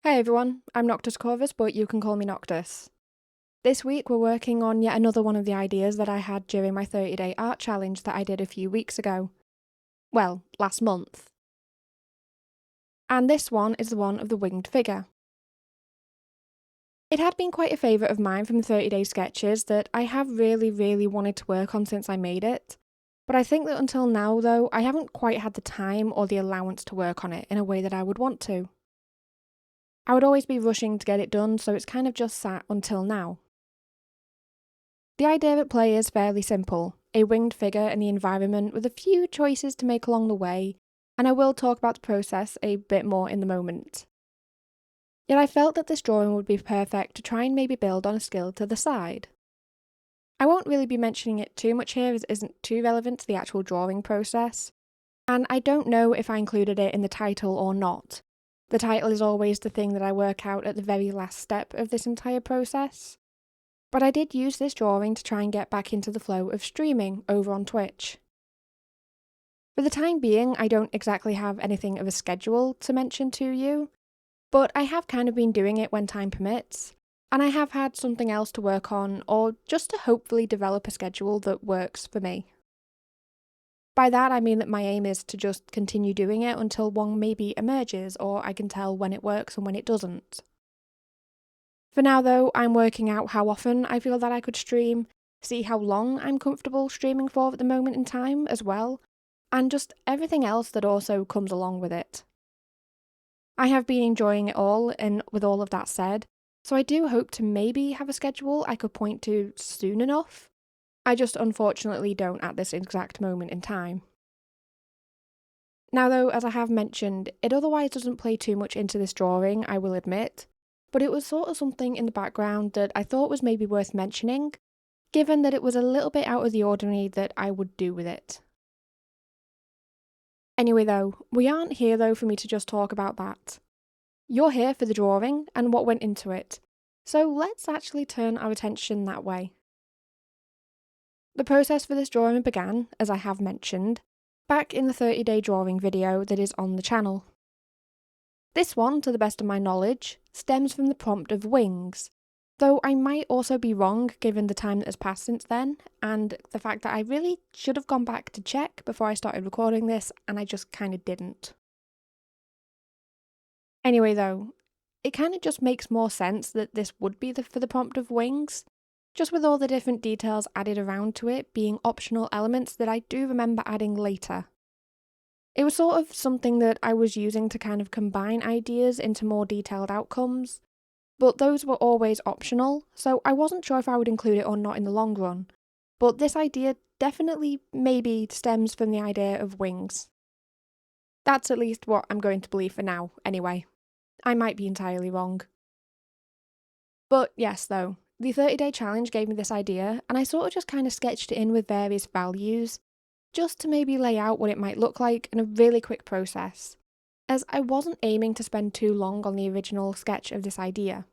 Hey everyone, I'm Noctis Corvus, but you can call me Noctis. This week we're working on yet another one of the ideas that I had during my 30-day art challenge that I did a few weeks ago. Well, last month. And this one is the one of the winged figure. It had been quite a favourite of mine from the 30-day sketches that I have really wanted to work on since I made it. But I think that until now though, I haven't quite had the time or the allowance to work on it in a way that I would want to. I would always be rushing to get it done, so it's kind of just sat until now. The idea at play is fairly simple, a winged figure in the environment with a few choices to make along the way, and I will talk about the process a bit more in the moment. Yet I felt that this drawing would be perfect to try and maybe build on a skill to the side. I won't really be mentioning it too much here as it isn't too relevant to the actual drawing process, and I don't know if I included it in the title or not. The title is always the thing that I work out at the very last step of this entire process. But I did use this drawing to try and get back into the flow of streaming over on Twitch. For the time being, I don't exactly have anything of a schedule to mention to you, but I have kind of been doing it when time permits, and I have had something else to work on or just to hopefully develop a schedule that works for me. By that I mean that my aim is to just continue doing it until one maybe emerges or I can tell when it works and when it doesn't. For now though, I'm working out how often I feel that I could stream, see how long I'm comfortable streaming for at the moment in time as well, and just everything else that also comes along with it. I have been enjoying it all, and with all of that said, so I do hope to maybe have a schedule I could point to soon enough. I just unfortunately don't at this exact moment in time. Now though, as I have mentioned, it otherwise doesn't play too much into this drawing, I will admit, but it was sort of something in the background that I thought was maybe worth mentioning, given that it was a little bit out of the ordinary that I would do with it. Anyway though, we aren't here though for me to just talk about that. You're here for the drawing and what went into it, so let's actually turn our attention that way. The process for this drawing began, as I have mentioned, back in the 30-day drawing video that is on the channel. This one, to the best of my knowledge, stems from the prompt of wings, though I might also be wrong given the time that has passed since then, and the fact that I really should have gone back to check before I started recording this, and I just kinda didn't. Anyway though, it kinda just makes more sense that this would be for the prompt of wings, just with all the different details added around to it being optional elements that I do remember adding later. It was sort of something that I was using to kind of combine ideas into more detailed outcomes, but those were always optional, so I wasn't sure if I would include it or not in the long run. But this idea definitely maybe stems from the idea of wings. That's at least what I'm going to believe for now, anyway. I might be entirely wrong. But yes, though, the 30-day challenge gave me this idea, and I sort of just kind of sketched it in with various values, just to maybe lay out what it might look like in a really quick process, as I wasn't aiming to spend too long on the original sketch of this idea.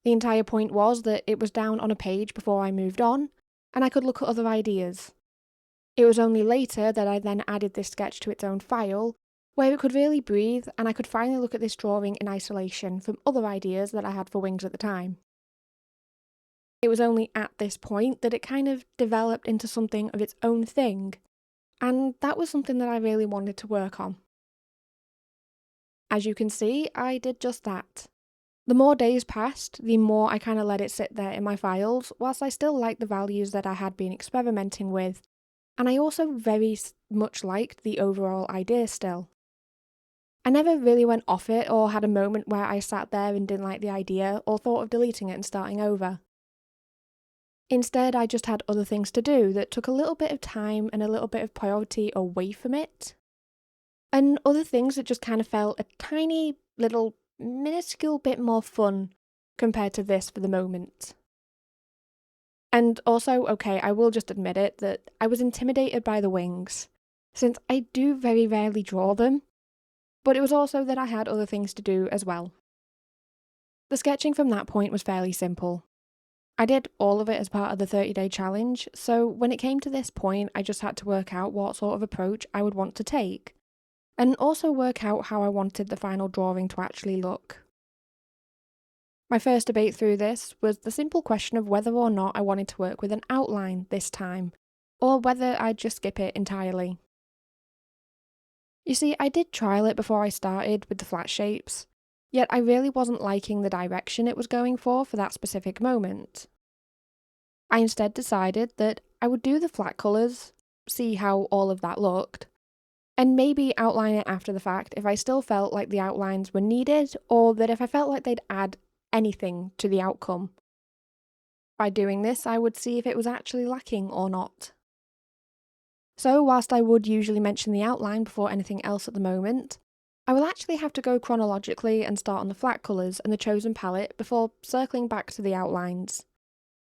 The entire point was that it was down on a page before I moved on, and I could look at other ideas. It was only later that I then added this sketch to its own file, where it could really breathe and I could finally look at this drawing in isolation from other ideas that I had for wings at the time. It was only at this point that it kind of developed into something of its own thing, and that was something that I really wanted to work on. As you can see, I did just that. The more days passed, the more I kind of let it sit there in my files, whilst I still liked the values that I had been experimenting with, and I also very much liked the overall idea still. I never really went off it or had a moment where I sat there and didn't like the idea or thought of deleting it and starting over. Instead, I just had other things to do that took a little bit of time and a little bit of priority away from it. And other things that just kind of felt a tiny little minuscule bit more fun compared to this for the moment. And also, okay, I will just admit it, that I was intimidated by the wings, since I do very rarely draw them, but it was also that I had other things to do as well. The sketching from that point was fairly simple. I did all of it as part of the 30-day challenge, so when it came to this point, I just had to work out what sort of approach I would want to take, and also work out how I wanted the final drawing to actually look. My first debate through this was the simple question of whether or not I wanted to work with an outline this time, or whether I'd just skip it entirely. You see, I did trial it before I started with the flat shapes, yet I really wasn't liking the direction it was going for that specific moment. I instead decided that I would do the flat colours, see how all of that looked, and maybe outline it after the fact if I still felt like the outlines were needed or that if I felt like they'd add anything to the outcome. By doing this, I would see if it was actually lacking or not. So, whilst I would usually mention the outline before anything else at the moment, I will actually have to go chronologically and start on the flat colours and the chosen palette before circling back to the outlines.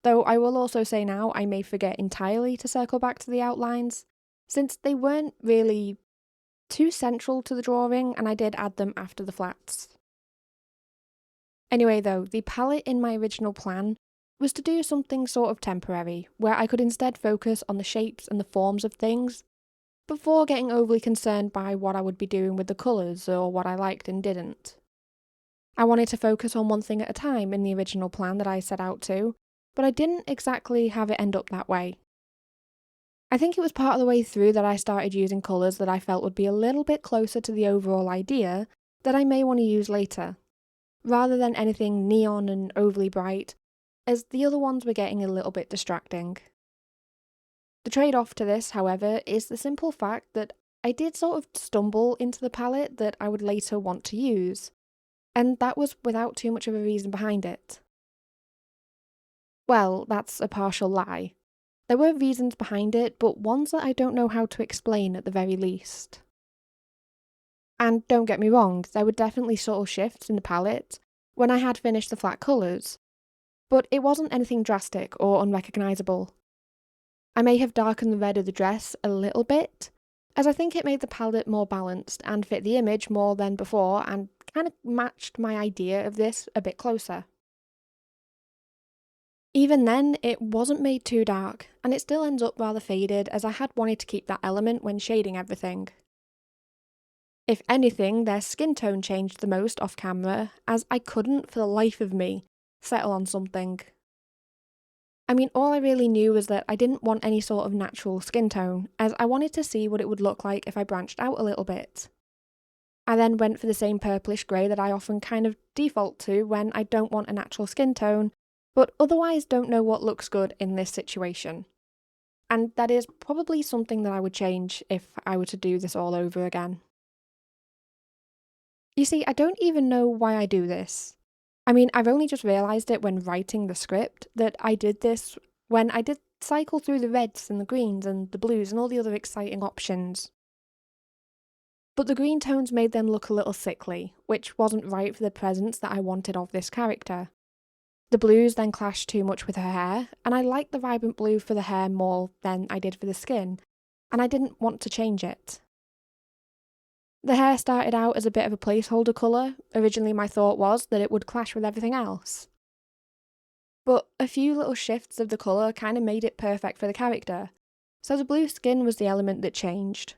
Though I will also say now I may forget entirely to circle back to the outlines, since they weren't really too central to the drawing and I did add them after the flats. Anyway though, the palette in my original plan was to do something sort of temporary, where I could instead focus on the shapes and the forms of things, before getting overly concerned by what I would be doing with the colours or what I liked and didn't. I wanted to focus on one thing at a time in the original plan that I set out to, but I didn't exactly have it end up that way. I think it was part of the way through that I started using colours that I felt would be a little bit closer to the overall idea that I may want to use later, rather than anything neon and overly bright, as the other ones were getting a little bit distracting. The trade-off to this, however, is the simple fact that I did sort of stumble into the palette that I would later want to use, and that was without too much of a reason behind it. Well, that's a partial lie. There were reasons behind it, but ones that I don't know how to explain at the very least. And don't get me wrong, there were definitely subtle shifts in the palette when I had finished the flat colours, but it wasn't anything drastic or unrecognisable. I may have darkened the red of the dress a little bit, as I think it made the palette more balanced and fit the image more than before and kind of matched my idea of this a bit closer. Even then, it wasn't made too dark, and it still ends up rather faded as I had wanted to keep that element when shading everything. If anything, their skin tone changed the most off camera, as I couldn't, for the life of me, settle on something. I mean, all I really knew was that I didn't want any sort of natural skin tone, as I wanted to see what it would look like if I branched out a little bit. I then went for the same purplish grey that I often kind of default to when I don't want a natural skin tone, but otherwise don't know what looks good in this situation. And that is probably something that I would change if I were to do this all over again. You see, I don't even know why I do this. I mean, I've only just realised it when writing the script that I did this when I did cycle through the reds and the greens and the blues and all the other exciting options. But the green tones made them look a little sickly, which wasn't right for the presence that I wanted of this character. The blues then clashed too much with her hair, and I liked the vibrant blue for the hair more than I did for the skin, and I didn't want to change it. The hair started out as a bit of a placeholder colour. Originally my thought was that it would clash with everything else. But a few little shifts of the colour kind of made it perfect for the character, so the blue skin was the element that changed.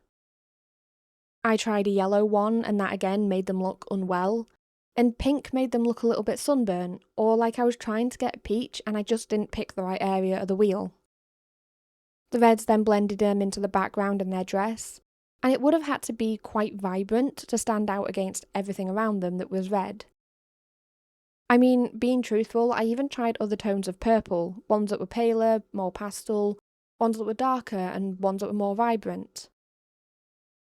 I tried a yellow one and that again made them look unwell, and pink made them look a little bit sunburnt, or like I was trying to get peach and I just didn't pick the right area of the wheel. The reds then blended them into the background in their dress, and it would have had to be quite vibrant to stand out against everything around them that was red. I mean, being truthful, I even tried other tones of purple, ones that were paler, more pastel, ones that were darker, and ones that were more vibrant.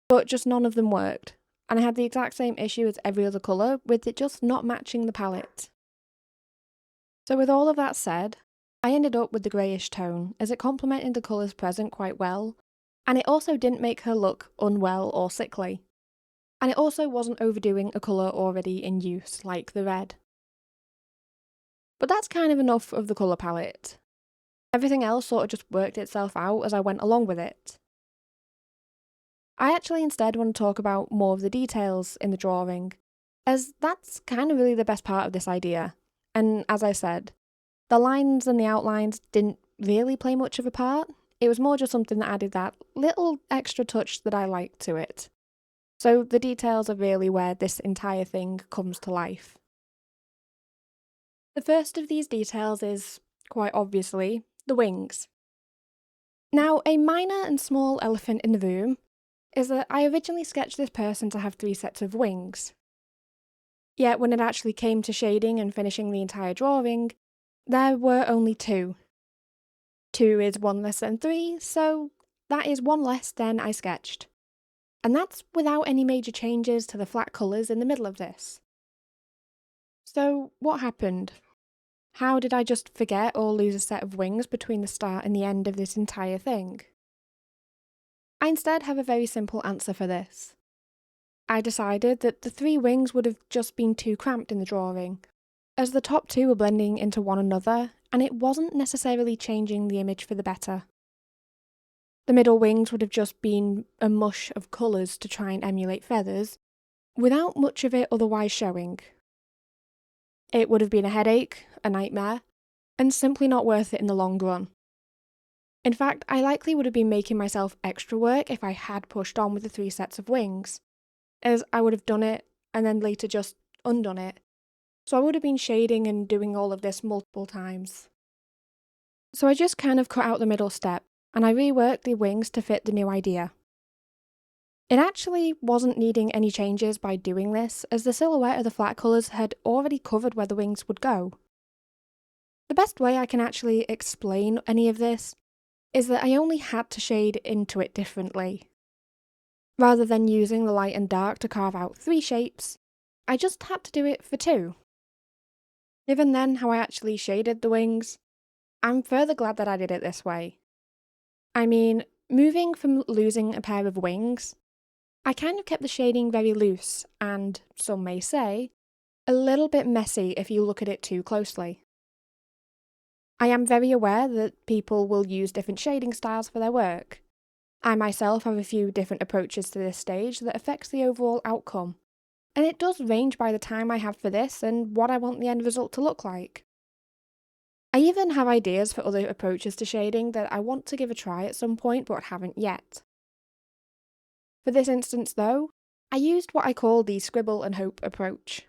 But just none of them worked, and I had the exact same issue as every other colour, with it just not matching the palette. So with all of that said, I ended up with the greyish tone, as it complemented the colours present quite well, and it also didn't make her look unwell or sickly. And it also wasn't overdoing a colour already in use, like the red. But that's kind of enough of the colour palette. Everything else sort of just worked itself out as I went along with it. I actually instead want to talk about more of the details in the drawing, as that's kind of really the best part of this idea. And as I said, the lines and the outlines didn't really play much of a part. It was more just something that added that little extra touch that I liked to it. So the details are really where this entire thing comes to life. The first of these details is, quite obviously, the wings. Now, a minor and small elephant in the room is that I originally sketched this person to have 3 sets of wings. Yet when it actually came to shading and finishing the entire drawing, there were only 2. 2 is 1 less than 3, so that is 1 less than I sketched. And that's without any major changes to the flat colours in the middle of this. So what happened? How did I just forget or lose a set of wings between the start and the end of this entire thing? I instead have a very simple answer for this. I decided that the 3 wings would have just been too cramped in the drawing, as the top 2 were blending into one another and it wasn't necessarily changing the image for the better. The middle wings would have just been a mush of colours to try and emulate feathers, without much of it otherwise showing. It would have been a headache, a nightmare, and simply not worth it in the long run. In fact, I likely would have been making myself extra work if I had pushed on with the 3 sets of wings, as I would have done it and then later just undone it. So I would have been shading and doing all of this multiple times. So I just kind of cut out the middle step, and I reworked the wings to fit the new idea. It actually wasn't needing any changes by doing this, as the silhouette of the flat colours had already covered where the wings would go. The best way I can actually explain any of this is that I only had to shade into it differently. Rather than using the light and dark to carve out 3 shapes, I just had to do it for 2. Given then how I actually shaded the wings, I'm further glad that I did it this way. I mean, moving from losing a pair of wings, I kind of kept the shading very loose and, some may say, a little bit messy if you look at it too closely. I am very aware that people will use different shading styles for their work. I myself have a few different approaches to this stage that affects the overall outcome, and it does range by the time I have for this and what I want the end result to look like. I even have ideas for other approaches to shading that I want to give a try at some point but haven't yet. For this instance though, I used what I call the scribble and hope approach.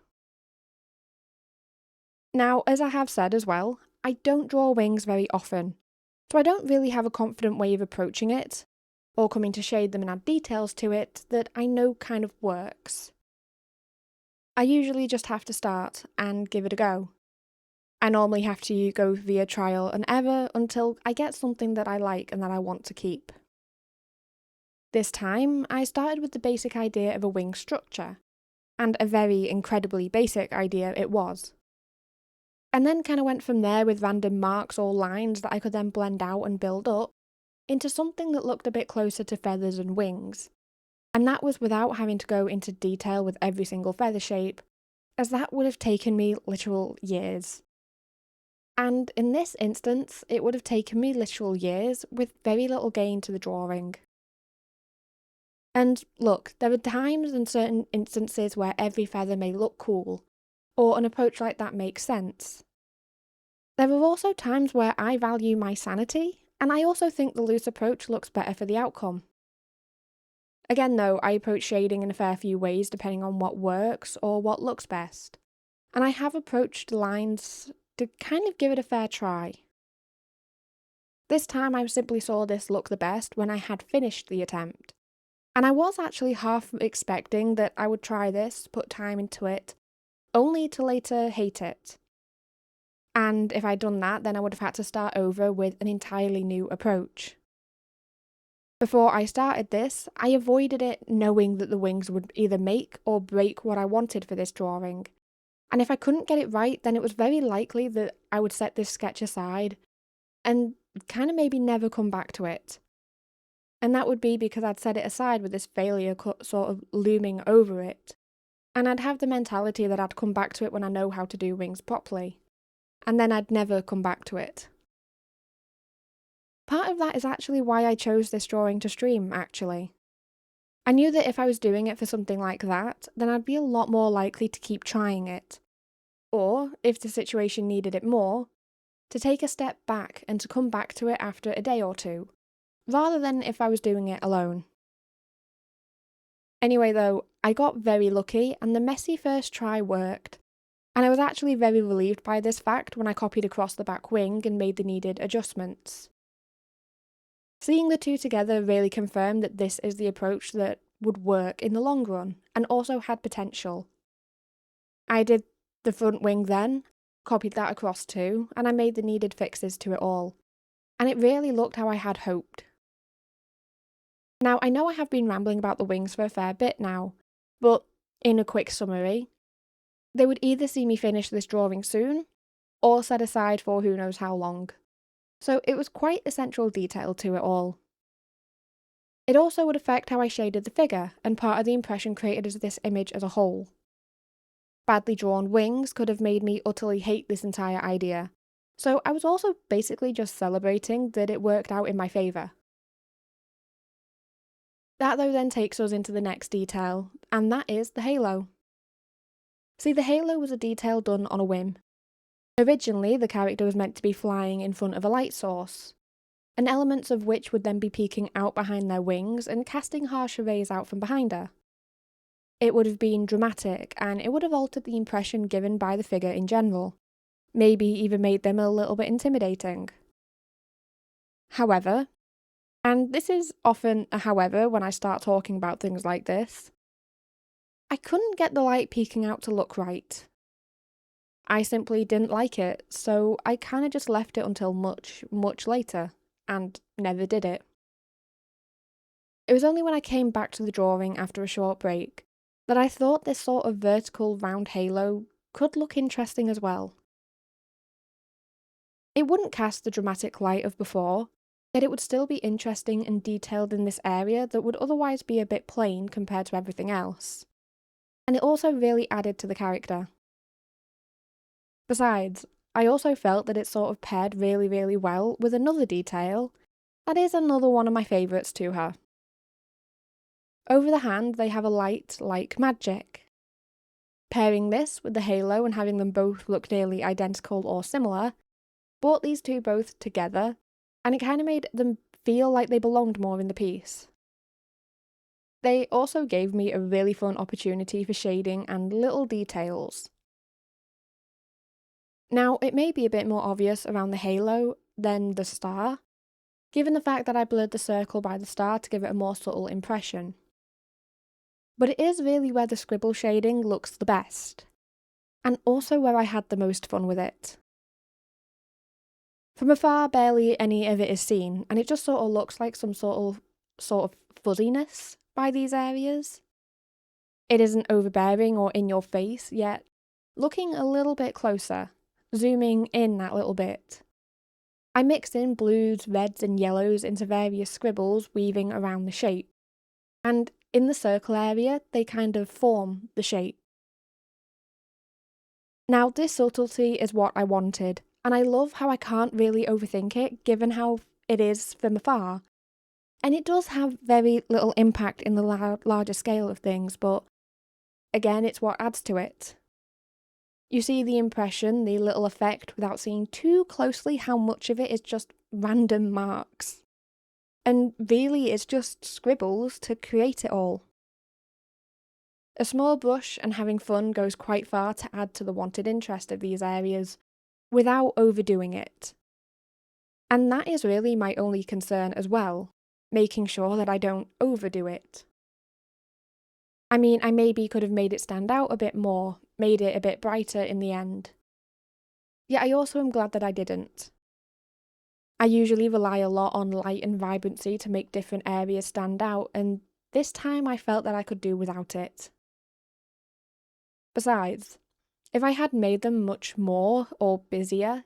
Now, as I have said as well, I don't draw wings very often, so I don't really have a confident way of approaching it, or coming to shade them and add details to it that I know kind of works. I usually just have to start and give it a go. I normally have to go via trial and error until I get something that I like and that I want to keep. This time, I started with the basic idea of a wing structure, and a very incredibly basic idea it was. And then kind of went from there with random marks or lines that I could then blend out and build up into something that looked a bit closer to feathers and wings. And that was without having to go into detail with every single feather shape, as that would have taken me literal years. And in this instance, it would have taken me literal years with very little gain to the drawing. And look, there are times and certain instances where every feather may look cool, or an approach like that makes sense. There are also times where I value my sanity, and I also think the loose approach looks better for the outcome. Again though, I approach shading in a fair few ways depending on what works or what looks best, and I have approached lines to kind of give it a fair try. This time I simply saw this look the best when I had finished the attempt, and I was actually half expecting that I would try this, put time into it, only to later hate it. And if I'd done that, then I would have had to start over with an entirely new approach. Before I started this, I avoided it knowing that the wings would either make or break what I wanted for this drawing. And if I couldn't get it right, then it was very likely that I would set this sketch aside and kind of maybe never come back to it. And that would be because I'd set it aside with this failure sort of looming over it. And I'd have the mentality that I'd come back to it when I know how to do wings properly. And then I'd never come back to it. Part of that is actually why I chose this drawing to stream, actually. I knew that if I was doing it for something like that, then I'd be a lot more likely to keep trying it. Or, if the situation needed it more, to take a step back and to come back to it after a day or two, rather than if I was doing it alone. Anyway though, I got very lucky and the messy first try worked, And I was actually very relieved by this fact when I copied across the back wing and made the needed adjustments. Seeing the two together really confirmed that this is the approach that would work in the long run, and also had potential. I did the front wing then, copied that across too, and I made the needed fixes to it all. And it really looked how I had hoped. Now, I know I have been rambling about the wings for a fair bit now, but in a quick summary, they would either see me finish this drawing soon, or set aside for who knows how long. So it was quite a central detail to it all. It also would affect how I shaded the figure, and part of the impression created as this image as a whole. Badly drawn wings could have made me utterly hate this entire idea, so I was also basically just celebrating that it worked out in my favour. That though then takes us into the next detail, and that is the halo. See, the halo was a detail done on a whim. Originally, the character was meant to be flying in front of a light source, and elements of which would then be peeking out behind their wings and casting harsher rays out from behind her. It would have been dramatic, and it would have altered the impression given by the figure in general, maybe even made them a little bit intimidating. However, and this is often a however when I start talking about things like this, I couldn't get the light peeking out to look right. I simply didn't like it, so I kinda just left it until much, much later, and never did it. It was only when I came back to the drawing after a short break that I thought this sort of vertical round halo could look interesting as well. It wouldn't cast the dramatic light of before, yet it would still be interesting and detailed in this area that would otherwise be a bit plain compared to everything else. And it also really added to the character. Besides, I also felt that it sort of paired really, really well with another detail that is another one of my favourites to her. Over the hand, they have a light like magic. Pairing this with the halo and having them both look nearly identical or similar brought these two both together, and it kind of made them feel like they belonged more in the piece. They also gave me a really fun opportunity for shading and little details. Now, it may be a bit more obvious around the halo than the star, given the fact that I blurred the circle by the star to give it a more subtle impression. But it is really where the scribble shading looks the best, and also where I had the most fun with it. From afar, barely any of it is seen, and it just sort of looks like some sort of fuzziness by these areas. It isn't overbearing or in your face, yet looking a little bit closer, zooming in that little bit, I mixed in blues, reds and yellows into various scribbles weaving around the shape, and in the circle area they kind of form the shape. Now this subtlety is what I wanted, and I love how I can't really overthink it given how it is from afar. And it does have very little impact in the larger scale of things, but again, it's what adds to it. You see the impression, the little effect, without seeing too closely how much of it is just random marks. And really, it's just scribbles to create it all. A small brush and having fun goes quite far to add to the wanted interest of these areas, without overdoing it. And that is really my only concern as well, making sure that I don't overdo it. I mean, I maybe could have made it stand out a bit more, made it a bit brighter in the end. Yet I also am glad that I didn't. I usually rely a lot on light and vibrancy to make different areas stand out, and this time I felt that I could do without it. Besides, if I had made them much more or busier,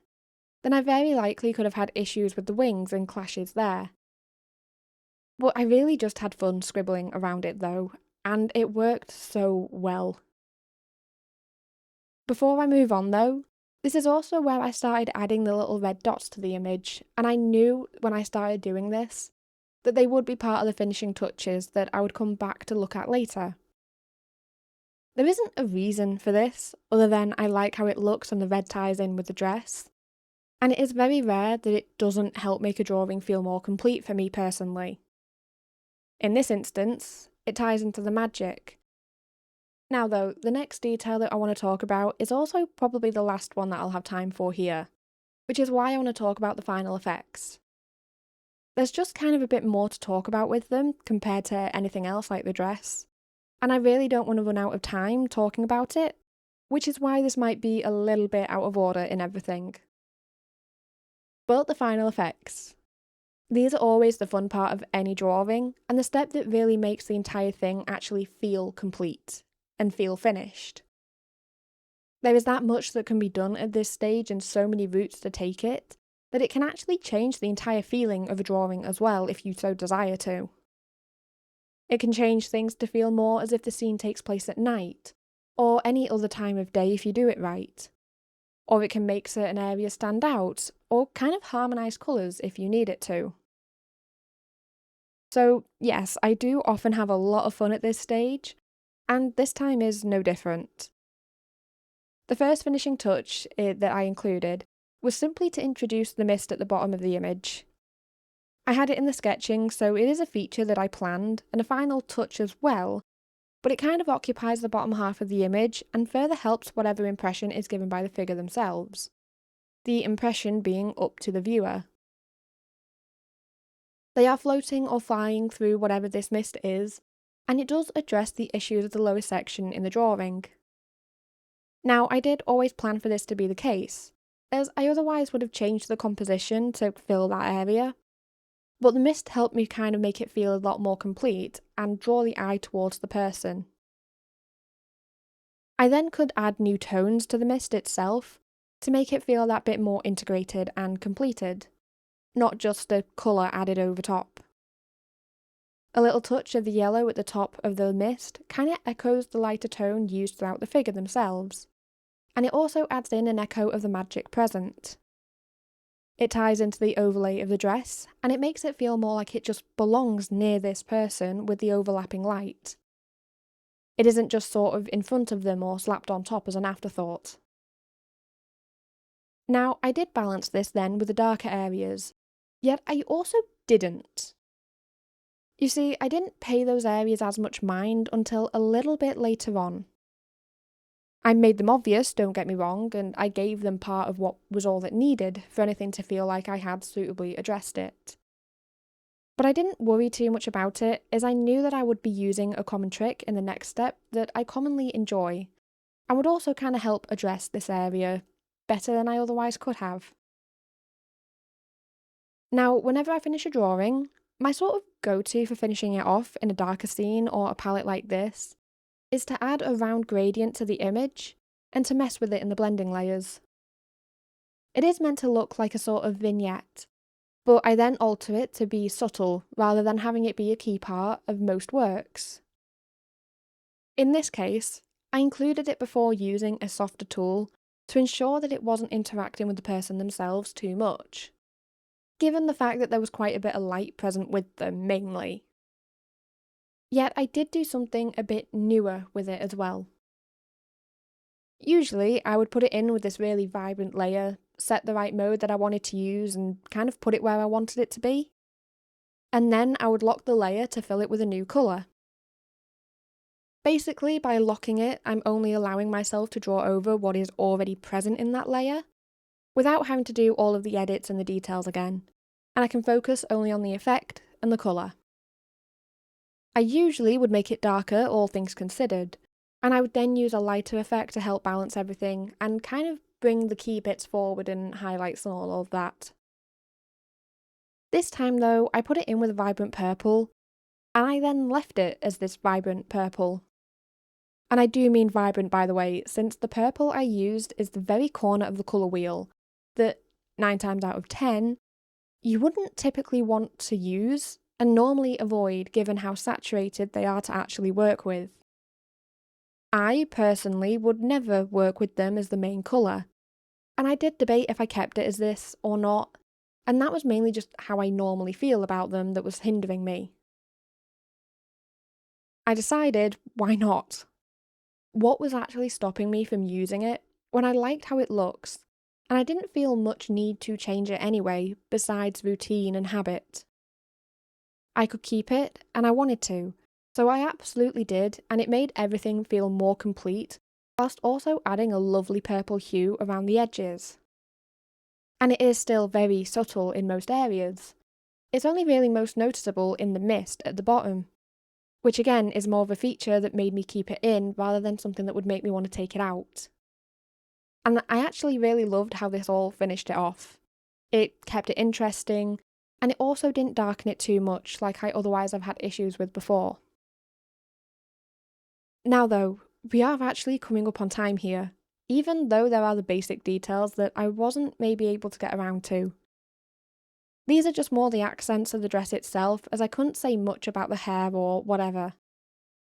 then I very likely could have had issues with the wings and clashes there. But I really just had fun scribbling around it though, and it worked so well. Before I move on though, this is also where I started adding the little red dots to the image, and I knew when I started doing this that they would be part of the finishing touches that I would come back to look at later. There isn't a reason for this, other than I like how it looks and the red ties in with the dress, and it is very rare that it doesn't help make a drawing feel more complete for me personally. In this instance, it ties into the magic. Now though, the next detail that I want to talk about is also probably the last one that I'll have time for here, which is why I want to talk about the final effects. There's just kind of a bit more to talk about with them compared to anything else like the dress, and I really don't want to run out of time talking about it, which is why this might be a little bit out of order in everything. But the final effects. These are always the fun part of any drawing, and the step that really makes the entire thing actually feel complete and feel finished. There is that much that can be done at this stage and so many routes to take it, that it can actually change the entire feeling of a drawing as well if you so desire to. It can change things to feel more as if the scene takes place at night, or any other time of day if you do it right. Or it can make certain areas stand out, or kind of harmonise colours if you need it to. So, yes, I do often have a lot of fun at this stage, and this time is no different. The first finishing touch that I included was simply to introduce the mist at the bottom of the image. I had it in the sketching, so it is a feature that I planned, and a final touch as well, but it kind of occupies the bottom half of the image and further helps whatever impression is given by the figure themselves. The impression being up to the viewer. They are floating or flying through whatever this mist is, and it does address the issues of the lower section in the drawing. Now, I did always plan for this to be the case, as I otherwise would have changed the composition to fill that area, but the mist helped me kind of make it feel a lot more complete and draw the eye towards the person. I then could add new tones to the mist itself to make it feel that bit more integrated and completed, not just a colour added over top. A little touch of the yellow at the top of the mist kind of echoes the lighter tone used throughout the figure themselves, and it also adds in an echo of the magic present. It ties into the overlay of the dress, and it makes it feel more like it just belongs near this person with the overlapping light. It isn't just sort of in front of them or slapped on top as an afterthought. Now, I did balance this then with the darker areas, yet I also didn't. You see, I didn't pay those areas as much mind until a little bit later on. I made them obvious, don't get me wrong, and I gave them part of what was all that needed for anything to feel like I had suitably addressed it. But I didn't worry too much about it, as I knew that I would be using a common trick in the next step that I commonly enjoy, and would also kind of help address this area better than I otherwise could have. Now, whenever I finish a drawing, my sort of go-to for finishing it off in a darker scene or a palette like this is to add a round gradient to the image and to mess with it in the blending layers. It is meant to look like a sort of vignette, but I then alter it to be subtle rather than having it be a key part of most works. In this case, I included it before using a softer tool to ensure that it wasn't interacting with the person themselves too much, given the fact that there was quite a bit of light present with them mainly. Yet I did do something a bit newer with it as well. Usually I would put it in with this really vibrant layer, set the right mode that I wanted to use and kind of put it where I wanted it to be. And then I would lock the layer to fill it with a new colour. Basically, by locking it, I'm only allowing myself to draw over what is already present in that layer, without having to do all of the edits and the details again, and I can focus only on the effect and the colour. I usually would make it darker, all things considered, and I would then use a lighter effect to help balance everything and kind of bring the key bits forward and highlights and all of that. This time though, I put it in with a vibrant purple, and I then left it as this vibrant purple. And I do mean vibrant, by the way, since the purple I used is the very corner of the colour wheel that, 9 times out of 10, you wouldn't typically want to use and normally avoid given how saturated they are to actually work with. I, personally, would never work with them as the main colour, and I did debate if I kept it as this or not, and that was mainly just how I normally feel about them that was hindering me. I decided, why not? What was actually stopping me from using it when I liked how it looks, and I didn't feel much need to change it anyway, besides routine and habit. I could keep it, and I wanted to, So I absolutely did, and it made everything feel more complete, whilst also adding a lovely purple hue around the edges. And it is still very subtle in most areas. It's only really most noticeable in the mist at the bottom, which again is more of a feature that made me keep it in rather than something that would make me want to take it out. And I actually really loved how this all finished it off. It kept it interesting, and it also didn't darken it too much like I otherwise have had issues with before. Now though, we are actually coming up on time here, even though there are the basic details that I wasn't maybe able to get around to. These are just more the accents of the dress itself, as I couldn't say much about the hair or whatever.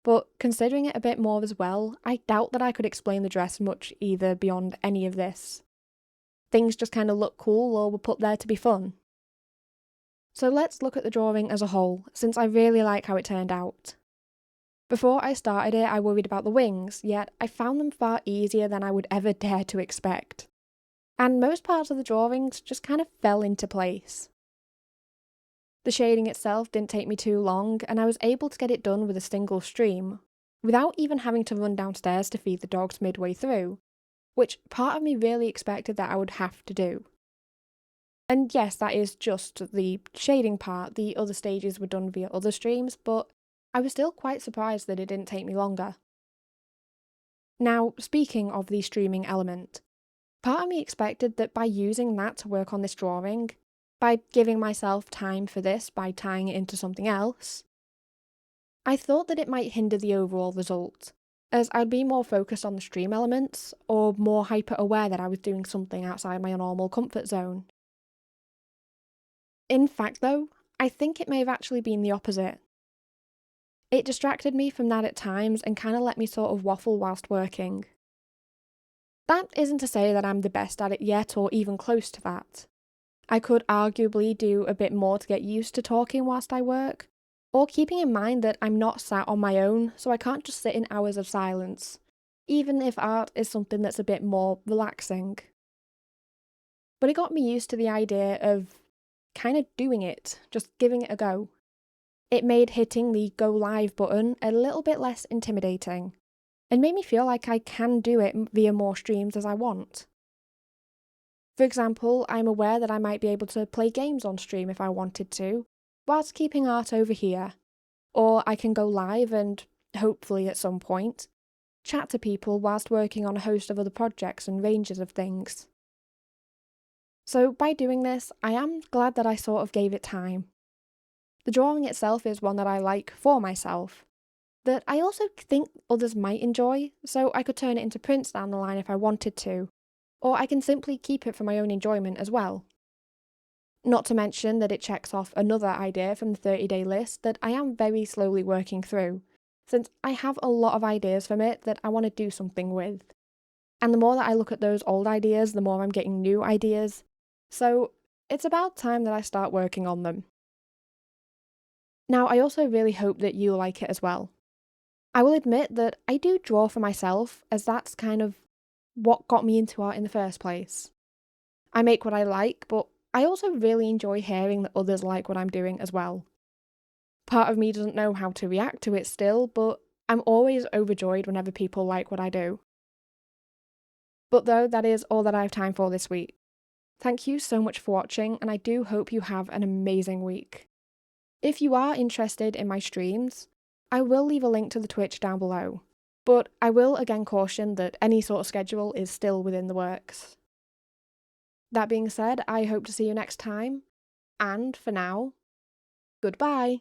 But considering it a bit more as well, I doubt that I could explain the dress much either beyond any of this. Things just kind of look cool or were put there to be fun. So let's look at the drawing as a whole, since I really like how it turned out. Before I started it, I worried about the wings, yet I found them far easier than I would ever dare to expect. And most parts of the drawings just kind of fell into place. The shading itself didn't take me too long, and I was able to get it done with a single stream, without even having to run downstairs to feed the dogs midway through, which part of me really expected that I would have to do. And yes, that is just the shading part, the other stages were done via other streams, but I was still quite surprised that it didn't take me longer. Now, speaking of the streaming element, part of me expected that by using that to work on this drawing, by giving myself time for this by tying it into something else, I thought that it might hinder the overall result, as I'd be more focused on the stream elements, or more hyper aware that I was doing something outside my normal comfort zone. In fact though, I think it may have actually been the opposite. It distracted me from that at times and kind of let me sort of waffle whilst working. That isn't to say that I'm the best at it yet or even close to that. I could arguably do a bit more to get used to talking whilst I work, or keeping in mind that I'm not sat on my own, so I can't just sit in hours of silence, even if art is something that's a bit more relaxing. But it got me used to the idea of kind of doing it, just giving it a go. It made hitting the go live button a little bit less intimidating, and made me feel like I can do it via more streams as I want. For example, I'm aware that I might be able to play games on stream if I wanted to, whilst keeping art over here. Or I can go live and, hopefully at some point, chat to people whilst working on a host of other projects and ranges of things. So by doing this, I am glad that I sort of gave it time. The drawing itself is one that I like for myself, that I also think others might enjoy, so I could turn it into prints down the line if I wanted to, or I can simply keep it for my own enjoyment as well. Not to mention that it checks off another idea from the 30-day list that I am very slowly working through, since I have a lot of ideas from it that I want to do something with. And the more that I look at those old ideas, the more I'm getting new ideas, so it's about time that I start working on them. Now, I also really hope that you like it as well. I will admit that I do draw for myself, as that's kind of what got me into art in the first place. I make what I like, but I also really enjoy hearing that others like what I'm doing as well. Part of me doesn't know how to react to it still, but I'm always overjoyed whenever people like what I do. But though, that is all that I have time for this week. Thank you so much for watching, and I do hope you have an amazing week. If you are interested in my streams, I will leave a link to the Twitch down below, but I will again caution that any sort of schedule is still within the works. That being said, I hope to see you next time, and for now, goodbye!